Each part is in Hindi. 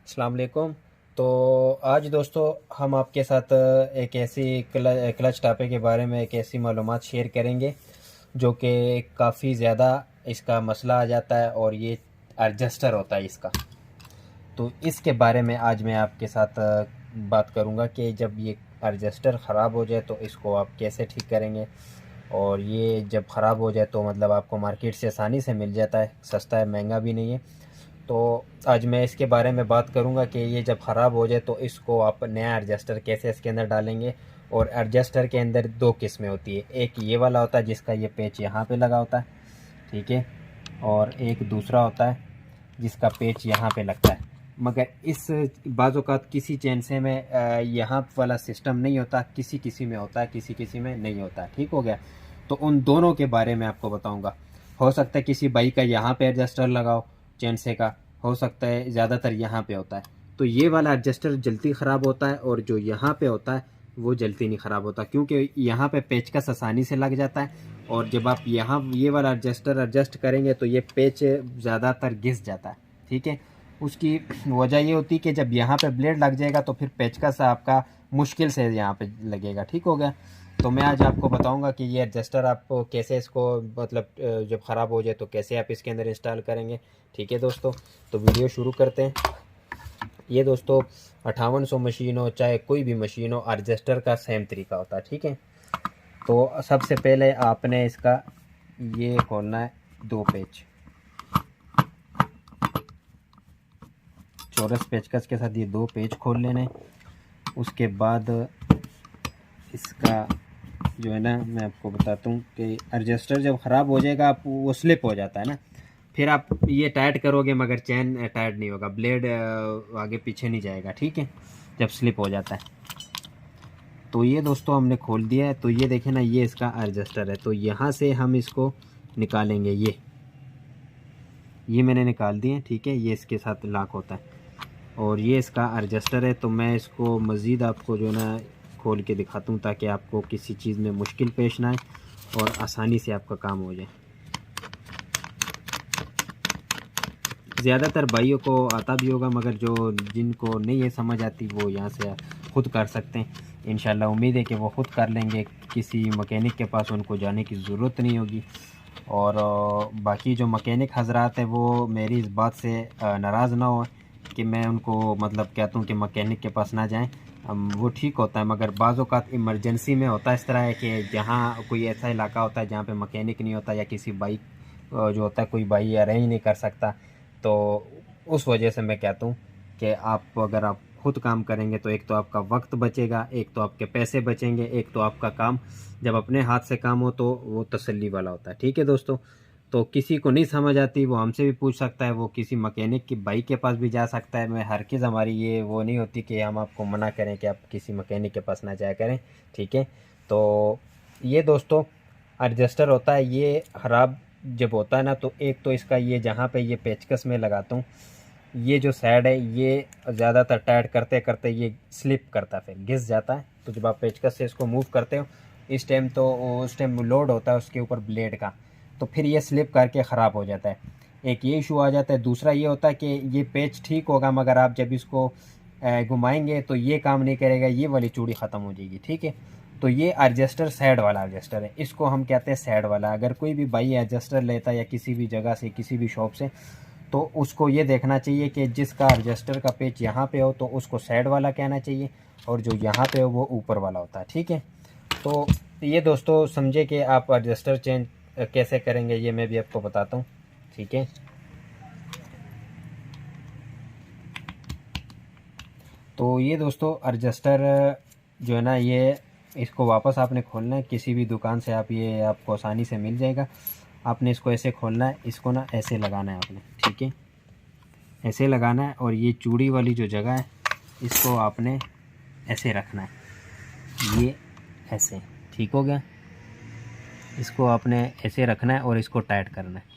अस्सलाम वालेकुम। तो आज दोस्तों हम आपके साथ एक ऐसी क्लच टापे के बारे में एक ऐसी मालूमात शेयर करेंगे जो कि काफ़ी ज़्यादा इसका मसला आ जाता है और ये एडजस्टर होता है इसका। तो इसके बारे में आज मैं आपके साथ बात करूंगा कि जब ये एडजस्टर ख़राब हो जाए तो इसको आप कैसे ठीक करेंगे, और ये जब ख़राब हो जाए तो मतलब आपको मार्केट से आसानी से मिल जाता है, सस्ता है, महंगा भी नहीं है। तो आज मैं इसके बारे में बात करूंगा कि ये जब ख़राब हो जाए तो इसको आप नया एडजस्टर कैसे इसके अंदर डालेंगे। और एडजस्टर के अंदर दो किस्में होती है, एक ये वाला होता है जिसका ये पेच यहाँ पे लगा होता है, ठीक है, और एक दूसरा होता है जिसका पेच यहाँ पे लगता है। मगर इस बाज़-औक़ात किसी चेन से में यहाँ वाला सिस्टम नहीं होता, किसी किसी में होता है, किसी किसी में नहीं होता। ठीक हो गया। तो उन दोनों के बारे में आपको बताऊंगा। हो सकता है किसी बाइक का यहाँ पे एडजस्टर लगाओ चेन से का, हो सकता है ज़्यादातर यहाँ पे होता है। तो ये वाला एडजस्टर जल्दी ख़राब होता है और जो यहाँ पे होता है वो जल्दी नहीं ख़राब होता, क्योंकि यहाँ पे पेचकस आसानी से लग जाता है। और जब आप यहाँ ये वाला एडजस्टर एडजस्ट करेंगे तो ये पेच ज़्यादातर घिस जाता है। ठीक है। उसकी वजह ये होती है कि जब यहाँ पे ब्लेड लग जाएगा तो फिर पेचकस आपका मुश्किल से यहाँ पे लगेगा। ठीक हो गया। तो मैं आज आपको बताऊंगा कि ये एडजस्टर आपको कैसे इसको मतलब जब ख़राब हो जाए तो कैसे आप इसके अंदर इंस्टॉल करेंगे। ठीक है दोस्तों, तो वीडियो शुरू करते हैं। ये दोस्तों 5800 मशीन हो चाहे कोई भी मशीन हो, एडजस्टर का सेम तरीका होता है। ठीक है। तो सबसे पहले आपने इसका ये खोलना है, दो पेच, चौरस पेचकस के साथ ये दो पेच खोल लेने। उसके बाद इसका जो है ना, मैं आपको बताता हूँ कि एडजस्टर जब ख़राब हो जाएगा आप वो स्लिप हो जाता है ना, फिर आप ये टाइट करोगे मगर चैन टाइट नहीं होगा, ब्लेड आगे पीछे नहीं जाएगा। ठीक है, जब स्लिप हो जाता है। तो ये दोस्तों हमने खोल दिया है। तो ये देखें ना, ये इसका एडजस्टर है। तो यहाँ से हम इसको निकालेंगे। ये मैंने निकाल दिए। ठीक है, ये इसके साथ लॉक होता है और ये इसका एडजस्टर है। तो मैं इसको मज़ीद आपको जो है ना खोल के दिखाता हूँ ताकि आपको किसी चीज़ में मुश्किल पेश ना आए और आसानी से आपका काम हो जाए। ज़्यादातर भाइयों को आता भी होगा मगर जो जिनको नहीं है समझ आती वो यहाँ से ख़ुद कर सकते हैं। इंशाल्लाह उम्मीद है कि वो ख़ुद कर लेंगे, किसी मकैनिक के पास उनको जाने की ज़रूरत नहीं होगी। और बाकी जो मकैनिक हजरात हैं वो मेरी इस बात से नाराज़ ना हो कि मैं उनको मतलब कहता हूँ कि मकैनिक के पास ना जाएं। वो ठीक होता है मगर बाज़ औक़ात इमरजेंसी में होता है इस तरह है कि जहाँ कोई ऐसा इलाका होता है जहाँ पे मकैनिक नहीं होता, या किसी बाइक जो होता है कोई भाई अरेंज नहीं कर सकता। तो उस वजह से मैं कहता हूँ कि आप अगर आप खुद काम करेंगे तो एक तो आपका वक्त बचेगा, एक तो आपके पैसे बचेंगे, एक तो आपका काम जब अपने हाथ से काम हो तो वो तसल्ली वाला होता है। ठीक है दोस्तों, तो किसी को नहीं समझ आती वो हमसे भी पूछ सकता है, वो किसी मकैनिक की बाइक के पास भी जा सकता है। मैं हर चीज़ हमारी ये वो नहीं होती कि हम आपको मना करें कि आप किसी मकैनिक के पास ना जाया करें। ठीक है। तो ये दोस्तों एडजस्टर होता है, ये ख़राब जब होता है ना तो एक तो इसका ये जहाँ पे ये पेचकस में लगाता हूँ, ये जो साइड है ये ज़्यादातर टाइट करते करते ये स्लिप करता है, फिर घिस जाता है। तो जब आप पेचकस से इसको मूव करते हो इस टाइम तो उस टाइम लोड होता है उसके ऊपर ब्लेड का, तो फिर ये स्लिप करके ख़राब हो जाता है। एक ये इशू आ जाता है। दूसरा ये होता है कि ये पेच ठीक होगा मगर आप जब इसको घुमाएंगे तो ये काम नहीं करेगा, ये वाली चूड़ी ख़त्म हो जाएगी। ठीक है। तो ये एडजस्टर साइड वाला एडजस्टर है, इसको हम कहते हैं साइड वाला। अगर कोई भी भाई एडजस्टर लेता है या किसी भी जगह से किसी भी शॉप से, तो उसको ये देखना चाहिए कि जिसका एडजस्टर का पेच यहाँ पे हो तो उसको साइड वाला कहना चाहिए, और जो यहाँ पे हो वो ऊपर वाला होता है। ठीक है। तो ये दोस्तों समझे कि आप एडजस्टर चेंज कैसे करेंगे, ये मैं भी आपको बताता हूँ। ठीक है। तो ये दोस्तों एडजस्टर जो है ना, ये इसको वापस आपने खोलना है किसी भी दुकान से, आप ये आपको आसानी से मिल जाएगा। आपने इसको ऐसे खोलना है, इसको ना ऐसे लगाना है आपने। ठीक है, ऐसे लगाना है और ये चूड़ी वाली जो जगह है इसको आपने ऐसे रखना है, ये ऐसे। ठीक हो गया। इसको आपने ऐसे रखना है और इसको टाइट करना है।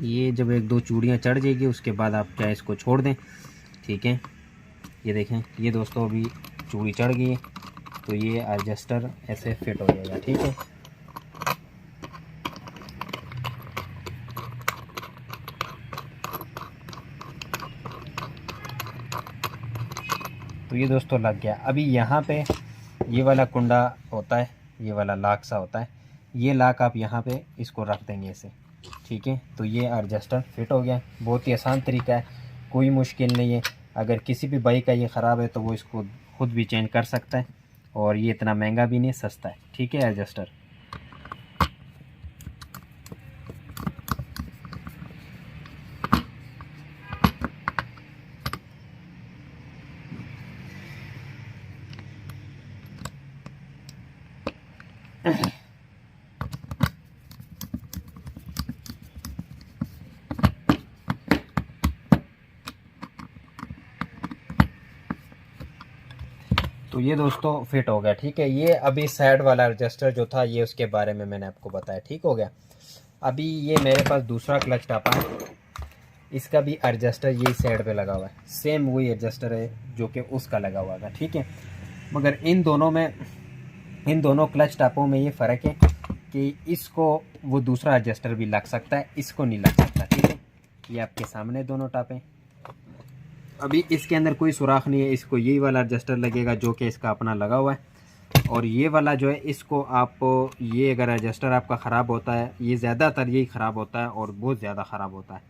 ये जब एक दो चूड़ियाँ चढ़ जाएगी उसके बाद आप चाहे इसको छोड़ दें। ठीक है। ये देखें, ये दोस्तों अभी चूड़ी चढ़ गई है तो ये एडजस्टर ऐसे फिट हो जाएगा। ठीक है। तो ये दोस्तों लग गया। अभी यहाँ पे ये वाला कुंडा होता है, ये वाला लाक सा होता है, ये लाक आप यहाँ पे इसको रख देंगे ऐसे, ठीक है। तो ये एडजस्टर फिट हो गया। बहुत ही आसान तरीका है, कोई मुश्किल नहीं है। अगर किसी भी बाइक का ये ख़राब है तो वो इसको खुद भी चेंज कर सकता है, और ये इतना महंगा भी नहीं, सस्ता है, ठीक है एडजस्टर। तो ये दोस्तों फिट हो गया, ठीक है। ये अभी साइड वाला एडजस्टर जो था ये उसके बारे में मैंने आपको बताया, ठीक हो गया। अभी ये मेरे पास दूसरा क्लच टापा है, इसका भी एडजस्टर यही साइड पे लगा हुआ है, सेम वही एडजस्टर है जो कि उसका लगा हुआ था, ठीक है। मगर इन दोनों क्लच टापों में ये फ़र्क है कि इसको वो दूसरा एडजस्टर भी लग सकता है, इसको नहीं लग सकता, ठीक है। ये आपके सामने दोनों टापें। अभी इसके अंदर कोई सुराख नहीं है, इसको यही वाला एडजस्टर लगेगा जो कि इसका अपना लगा हुआ है। और ये वाला जो है इसको आप, ये अगर एडजस्टर आपका ख़राब होता है, ये ज़्यादातर यही ख़राब होता है और बहुत ज़्यादा ख़राब होता है।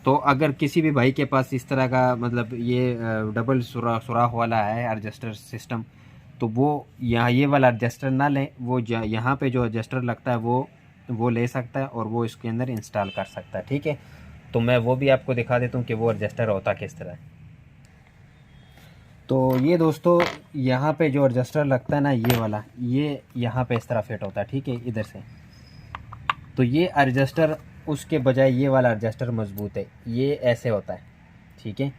तो अगर किसी भी भाई के पास इस तरह का मतलब ये डबल सुराख वाला है एडजस्टर सिस्टम, तो वो यहाँ ये वाला एडजस्टर ना लें, वो यहाँ पे जो एडजस्टर लगता है वो ले सकता है और वो इसके अंदर इंस्टॉल कर सकता है, ठीक है। तो मैं वो भी आपको दिखा देता हूँ कि वो एडजस्टर होता किस तरह है। तो ये दोस्तों यहाँ पे जो एडजस्टर लगता है ना, ये वाला, ये यहाँ पे इस तरह फिट होता है, ठीक है, इधर से। तो ये एडजस्टर उसके बजाय ये वाला एडजस्टर मजबूत है, ये ऐसे होता है, ठीक है,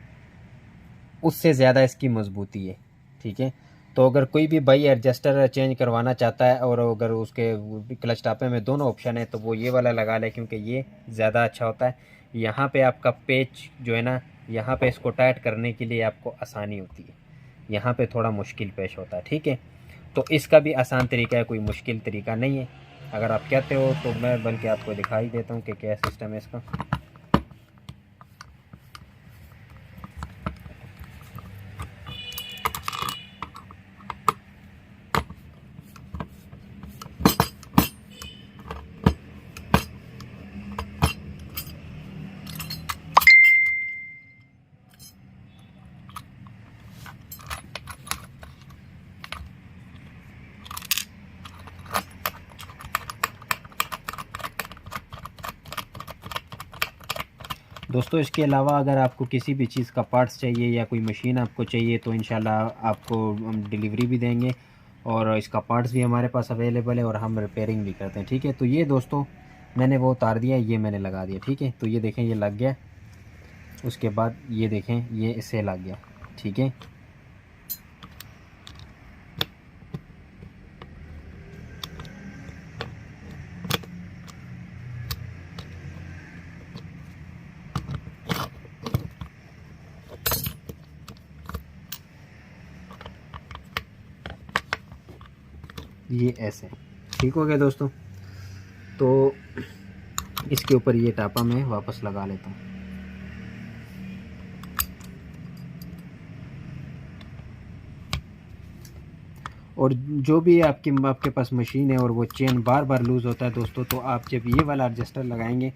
उससे ज़्यादा इसकी मजबूती है, ठीक है। तो अगर कोई भी भाई एडजस्टर चेंज करवाना चाहता है और अगर उसके क्लच टापे में दोनों ऑप्शन है तो वो ये वाला लगा ले, क्योंकि ये ज़्यादा अच्छा होता है। यहाँ पे आपका पेच जो है ना, यहाँ पे इसको टाइट करने के लिए आपको आसानी होती है, यहाँ पे थोड़ा मुश्किल पेश होता है, ठीक है। तो इसका भी आसान तरीका है, कोई मुश्किल तरीका नहीं है। अगर आप कहते हो तो मैं बल्कि आपको दिखाई देता हूँ कि क्या सिस्टम है इसका। दोस्तों इसके अलावा अगर आपको किसी भी चीज़ का पार्ट्स चाहिए या कोई मशीन आपको चाहिए तो इंशाल्लाह आपको हम डिलीवरी भी देंगे, और इसका पार्ट्स भी हमारे पास अवेलेबल है और हम रिपेयरिंग भी करते हैं, ठीक है। तो ये दोस्तों मैंने वो उतार दिया, ये मैंने लगा दिया, ठीक है। तो ये देखें ये लग गया, उसके बाद ये देखें ये इससे लग गया, ठीक है। ये ऐसे ठीक हो गया दोस्तों। तो इसके ऊपर ये टापा मैं वापस लगा लेता हूँ। और जो भी आपके पास मशीन है और वो चेन बार बार लूज़ होता है दोस्तों, तो आप जब ये वाला एडजस्टर लगाएंगे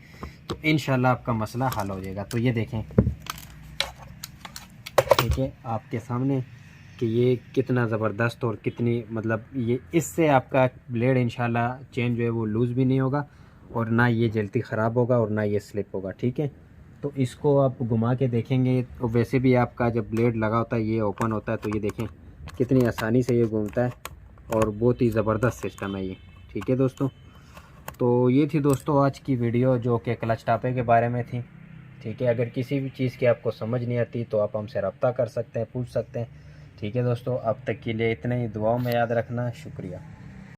तो इंशाल्लाह आपका मसला हल हो जाएगा। तो ये देखें, ठीक है, आपके सामने कि ये कितना ज़बरदस्त और कितनी मतलब ये इससे आपका ब्लेड इंशाल्लाह चेन जो है वो लूज़ भी नहीं होगा और ना ये जल्दी ख़राब होगा और ना ये स्लिप होगा, ठीक है। तो इसको आप घुमा के देखेंगे तो वैसे भी आपका जब ब्लेड लगा होता है ये ओपन होता है, तो ये देखें कितनी आसानी से ये घूमता है और बहुत ही ज़बरदस्त सिस्टम है ये, ठीक है दोस्तों। तो ये थी दोस्तों आज की वीडियो जो कि क्लच टापे के बारे में थी, ठीक है। अगर किसी भी चीज़ की आपको समझ नहीं आती तो आप हमसे रब्ता कर सकते हैं, पूछ सकते हैं, ठीक है दोस्तों। अब तक के लिए इतना ही, दुआओं में याद रखना, शुक्रिया।